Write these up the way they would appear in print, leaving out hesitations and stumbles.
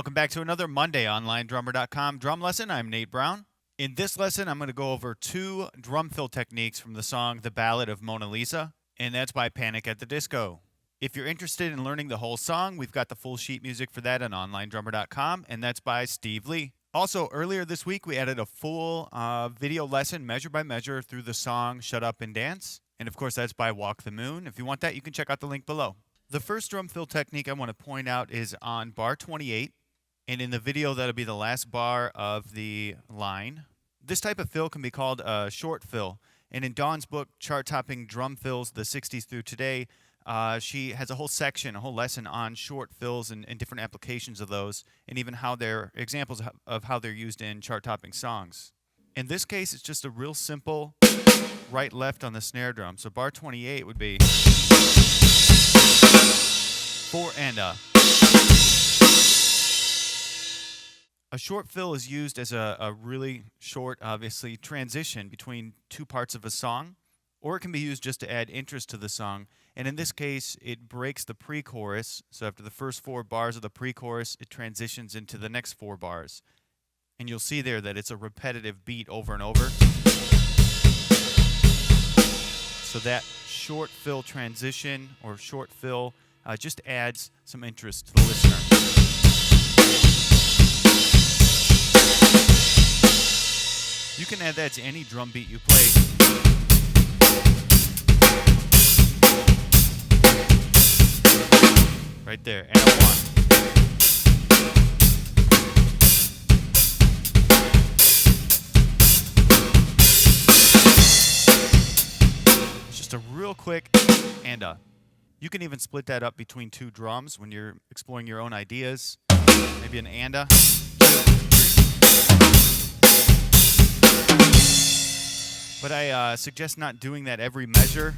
Welcome back to another Monday OnlineDrummer.com drum lesson. I'm Nate Brown. In this lesson, I'm going to go over two drum fill techniques from the song The Ballad of Mona Lisa, and that's by Panic at the Disco. If you're interested in learning the whole song, we've got the full sheet music for that on OnlineDrummer.com, and that's by Steve Lee. Also, earlier this week, we added a full video lesson, measure by measure, through the song Shut Up and Dance, and of course, that's by Walk the Moon. If you want that, you can check out the link below. The first drum fill technique I want to point out is on bar 28, and in the video, that'll be the last bar of the line. This type of fill can be called a short fill, and in Dawn's book, Chart-Topping Drum Fills, the 60s through today, she has a whole section, a whole lesson on short fills and different applications of those, and even how they're examples of how they're used in chart-topping songs. In this case, it's just a real simple right-left on the snare drum. So bar 28 would be 4 and a. A short fill is used as a really short, obviously, transition between two parts of a song, or it can be used just to add interest to the song. And in this case, it breaks the pre-chorus. So after the first 4 bars of the pre-chorus, it transitions into the next 4 bars. And you'll see there that it's a repetitive beat over and over. So that short fill transition or short fill just adds some interest to the listener. You can add that to any drum beat you play. Right there, and a 1. It's just a real quick and a. You can even split that up between 2 drums when you're exploring your own ideas. Maybe an and a. 2, 3. But I suggest not doing that every measure.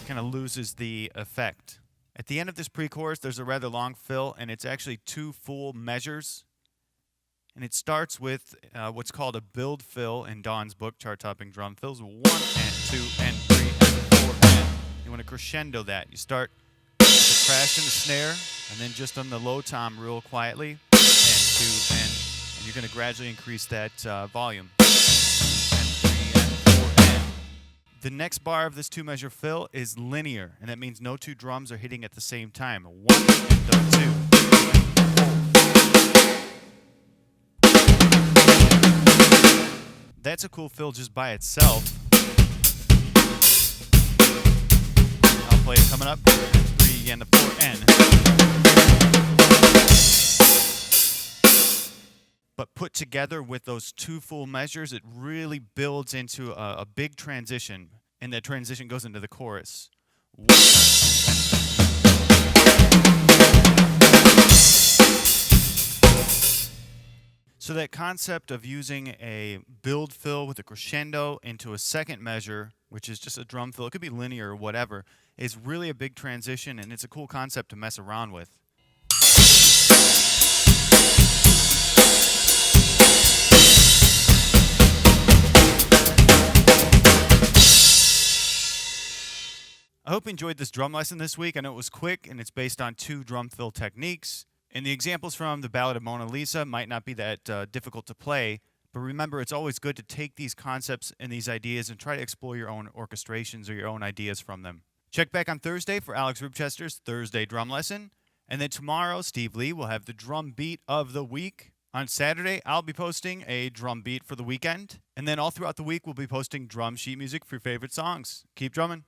Kind of loses the effect. At the end of this pre-chorus, there's a rather long fill, and it's actually 2 full measures. And it starts with what's called a build fill in Dawn's book, Chart-Topping Drum Fills. 1 and 2 and 3 and 4 and. You want to crescendo that. You start with the crash and the snare, and then just on the low tom real quietly, and 2 and you're going to gradually increase that volume. And 3 and 4 and. The next bar of this 2-measure fill is linear, and that means no 2 drums are hitting at the same time. 1 and 2. That's a cool fill just by itself. I'll play it coming up. 3 and a 4 and. But put together with those 2 full measures, it really builds into a big transition, and that transition goes into the chorus. So that concept of using a build fill with a crescendo into a second measure, which is just a drum fill, it could be linear or whatever, is really a big transition, and it's a cool concept to mess around with. I hope you enjoyed this drum lesson this week. I know it was quick, and it's based on 2 drum fill techniques. And the examples from The Ballad of Mona Lisa might not be that difficult to play, but remember, it's always good to take these concepts and these ideas and try to explore your own orchestrations or your own ideas from them. Check back on Thursday for Alex Ribchester's Thursday drum lesson. And then tomorrow, Steve Lee will have the drum beat of the week. On Saturday, I'll be posting a drum beat for the weekend. And then all throughout the week, we'll be posting drum sheet music for your favorite songs. Keep drumming.